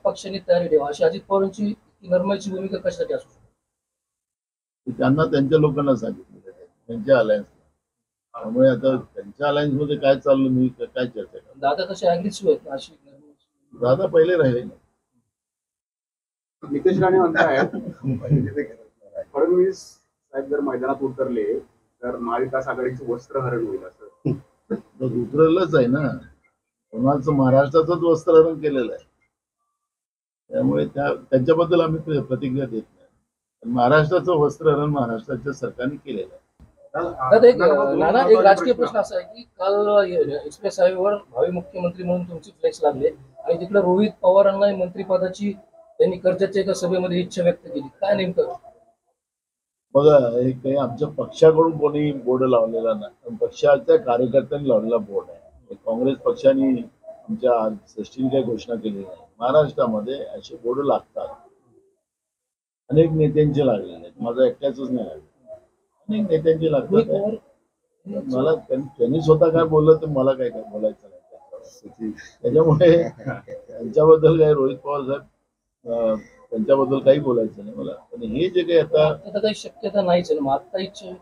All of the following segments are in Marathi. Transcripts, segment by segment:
पक्षांनी तयारी ठेवा अशी अजित पवारांची नरमाईची भूमिका कशासाठी असू शकते? त्यांना त्यांच्या लोकांना सांगितलं त्यांच्या अलायन्स. त्यामुळे आता त्यांच्या अलायन्स मध्ये काय चाललं मी काय चर्चा करतो. दादा कसे अग्रेसिव्ह आहेत अशी दादा पहिले राहिले ना. नितेश राणे म्हणतायत फडणवीस साहेब जर मैदानात उतरले तर महाविकास आघाडीचं वस्त्रहरण होईल असं. उतरलंच आहे ना. कोणाचं महाराष्ट्राचंच वस्त्रहरण केलेलं आहे. त्यामुळे त्यांच्याबद्दल आम्ही प्रतिक्रिया देत नाही. महाराष्ट्राचं वस्त्रहरण महाराष्ट्राच्या सरकारने केलेलं आहे. एक राजकीय प्रश्न असा आहे की काल एक्सप्रेस हायवेवर भावी मुख्यमंत्री म्हणून तुमची फ्लेक्स लागले आणि तिकडे रोहित पवारांना मंत्रिपदाची त्यांनी कर्जतच्या एका सभेमध्ये इच्छा व्यक्त केली. काय नेमकं बघा, हे काही आमच्या पक्षाकडून कोणी बोर्ड लावलेला नाही. पक्षाच्या कार्यकर्त्यांनी लावलेला बोर्ड आहे. काँग्रेस पक्षाने आमच्या सृष्टीने काही घोषणा केली नाही. महाराष्ट्रामध्ये असे बोर्ड लागतात. अनेक नेत्यांचे लागलेले आहेत. माझा एकट्याच नाही लागले. अनेक नेत्यांचे लागतात. मला त्यांनी स्वतः काय बोललं तर मला काय काय बोलायचं नाही. त्याच्यामुळे त्यांच्याबद्दल काय रोहित पवार साहेब त्यांच्याबद्दल काही बोलायचं नाही मला. पण हे जे काही आता काही शक्यता नाहीच आहे ना. आता इच्छा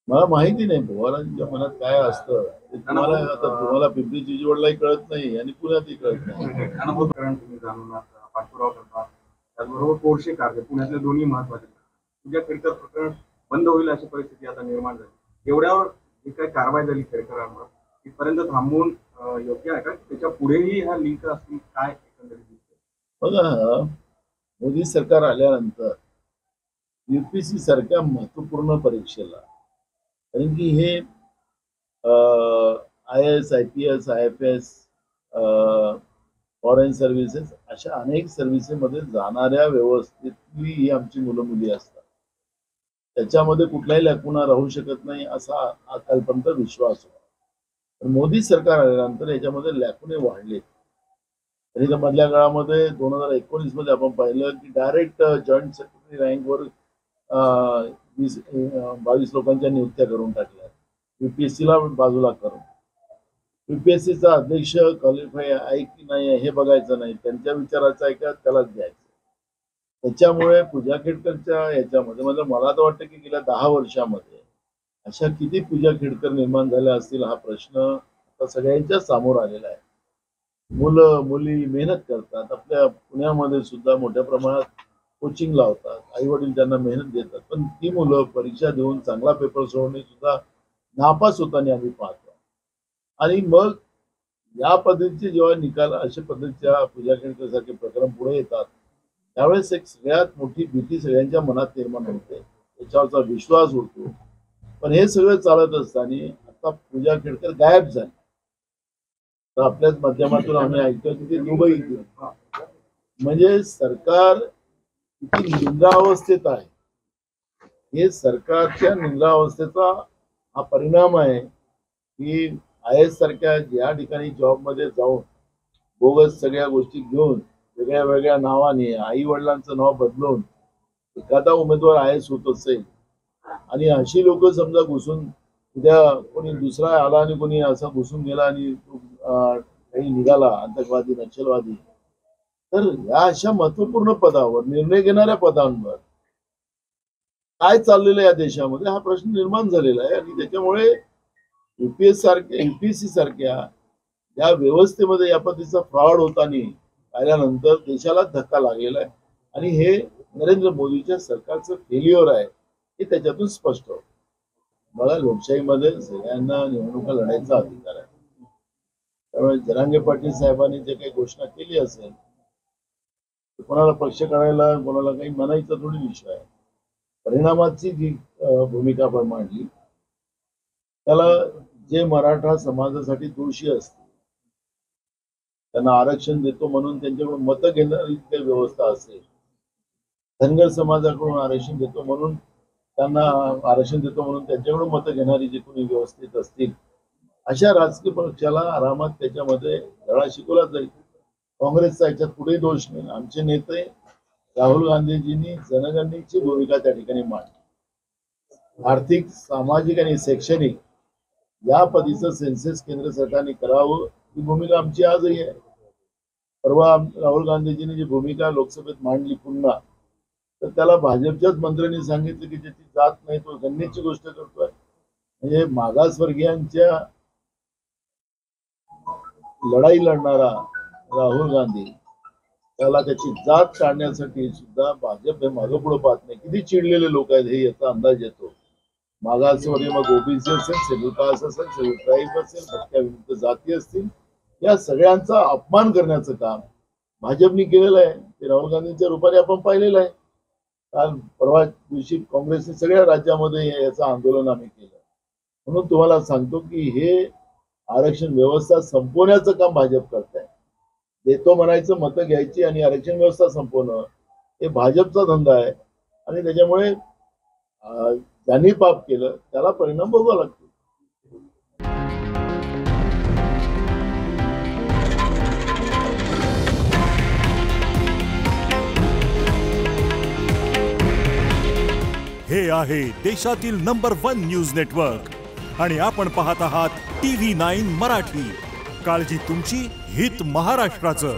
मला माहिती नाही पवारांच्या मनात काय असतं ते तुम्हाला. आता तुम्हाला पिंपरी चिंचवडलाही कळत नाही आणि पुण्यातही कळत नाही. तुम्ही जाणून पाठपुरावा करता त्याचबरोबर पोर्शे कार पुण्यातले दोन्ही महत्वाचे तुझ्या खेळकर प्रकरण बंद होईल अशी परिस्थिती आता निर्माण झाली. एवढ्यावर जी काही कारवाई झाली खेळकरांवर तिथपर्यंत थांबवून योग्य आहे का? त्याच्या पुढेही ह्या लिंक असतील काय एकंदरीत दिसते? बघा, मोदी सरकार आल्यानंतर UPSC सारख्या महत्वपूर्ण परीक्षेला, कारण की हे IAS IPS IFS foreign services अशा अनेक सर्व्हिसेसमध्ये जाणाऱ्या व्यवस्थेतली ही आमची मुलं मुली असतात. त्याच्यामध्ये कुठलाही लॅकुना राहू शकत नाही असा कालपर्यंत विश्वास होता. पण मोदी सरकार आल्यानंतर याच्यामध्ये लॅकुने वाढले. तरी तर मधल्या काळामध्ये 2019 मध्ये आपण पाहिलं की डायरेक्ट जॉईंट सेक्रेटरी रँकवर 22 लोकांच्या नियुक्त्या करून टाकल्या. UPSCला बाजूला करून UPSCचा अध्यक्ष क्वालिफाय आहे की नाही हे बघायचं नाही. त्यांच्या विचाराचं आहे का त्यालाच द्यायचं. त्याच्यामुळे पूजा खेडकरच्या याच्यामध्ये म्हणजे मला तर वाटतं की गेल्या 10 वर्षामध्ये अशा किती पूजा खेडकर निर्माण झाल्या असतील हा प्रश्न आता सगळ्यांच्या समोर आलेला आहे. मुलं मुली मेहनत करतात. आपल्या पुण्यामध्ये सुद्धा मोठ्या प्रमाणात कोचिंग लावतात. आई वडील त्यांना मेहनत देतात. पण ती मुलं परीक्षा देऊन चांगला पेपर सोडणे सुद्धा नापास होताना आम्ही पाहतो. आणि मग या पद्धतीचे जेव्हा निकाल अशा पद्धतीच्या पूजा खेडकर सारखे प्रकरण पुढे येतात त्यावेळेस एक सगळ्यात मोठी भीती सगळ्यांच्या मनात निर्माण होते. त्याच्यावरचा विश्वास उडतो. पण हे सगळं चालत असताना आता पूजा खेडकर गायब झाली. तर आपल्याच माध्यमातून आम्ही ऐकतो की ते दुबई म्हणजे सरकार किती निंद्रावस्थेत आहे. हे सरकारच्या निंद्रावस्थेचा हा परिणाम आहे की IAS सारख्या या ठिकाणी जॉबमध्ये जाऊन बोगस सगळ्या गोष्टी घेऊन वेगळ्या वेगळ्या नावाने आई वडिलांचं नाव बदलून एखादा उमेदवार IAS होत असेल आणि अशी लोक समजा घुसून उद्या कोणी दुसरा आला आणि कोणी असा घुसून गेला आणि काही निघाला आतंकवादी नक्षलवादी तर या अशा महत्वपूर्ण पदावर निर्णय घेणाऱ्या पदांवर काय चाललेलं या देशामध्ये हा प्रश्न निर्माण झालेला आहे. आणि त्याच्यामुळे UPSC सारख्या या व्यवस्थेमध्ये या पद्धतीचा फ्रॉड होताना पाहिल्यानंतर देशाला धक्का लागलेला आहे. आणि हे नरेंद्र मोदीच्या सरकारचं फेल्युअर आहे हे त्याच्यातून स्पष्ट होतं. बघा, लोकशाहीमध्ये सगळ्यांना निवडणुका लढायचा अधिकार आहे. त्यामुळे जरांगे पाटील साहेबांनी जे काही घोषणा केली असेल कोणाला पक्ष काढायला कोणाला काही म्हणायचा थोडी विषय आहे. परिणामाची जी भूमिका आपण मांडली त्याला जे मराठा समाजासाठी दोषी असतील त्यांना आरक्षण देतो म्हणून त्यांच्याकडून मतं घेणारी काही व्यवस्था असेल, धनगर समाजाकडून आरक्षण देतो म्हणून त्यांना आरक्षण देतो म्हणून त्यांच्याकडून मतं घेणारी जे कोणी व्यवस्थित असतील अशा राजकीय पक्षाला आरामात त्याच्यामध्ये धडा शिकवला जाईल. काँग्रेसचा याच्यात कुठेही दोष नाही. आमचे नेते राहुल गांधीजींनी जनगणनेची भूमिका त्या ठिकाणी मांडली. आर्थिक, सामाजिक आणि शैक्षणिक या पद्धतीचं सेन्सेस केंद्र सरकारने करावं ही भूमिका आमची आजही आहे. परवा राहुल गांधीजींनी जी भूमिका लोकसभेत मांडली पुन्हा, तर त्याला भाजपच्याच मंत्र्यांनी सांगितलं की ज्याची जात नाही तो गणनेची गोष्ट करतोय. म्हणजे मागासवर्गीयांच्या लढाई लढणारा राहुल गांधी, त्याला त्याची जात काढण्यासाठी सुद्धा भाजप हे मागं पुढे पाहत नाही. किती चिडलेले लोक आहेत हे याचा अंदाज येतो. मागासवर्गीय मग ओबीसी असेल, शेड्यूल कास्ट असेल, शेड्यूल ट्राईब असेल, भटक्या विमुक्त जाती असतील, या सगळ्यांचा अपमान करण्याचं काम भाजपने केलेलं आहे. ते राहुल गांधींच्या रूपाने आपण पाहिलेलं आहे. काल परवा दिवशी काँग्रेसने सगळ्या राज्यामध्ये याचं आंदोलन आम्ही केलं. म्हणून तुम्हाला सांगतो की हे आरक्षण व्यवस्था संपवण्याचं काम भाजप करत आहे. देतो म्हणायचं, मतं घ्यायची आणि आरक्षण व्यवस्था संपवणं हे भाजपचा धंदा आहे. आणि त्याच्यामुळे ज्यांनी पाप केलं त्याला परिणाम भोगावा लागतो. हे आहे देशातील नंबर 1 न्यूज नेटवर्क आणि आपण पाहत आहात TV9 मराठी. काळजी तुमची, हित महाराष्ट्राचं.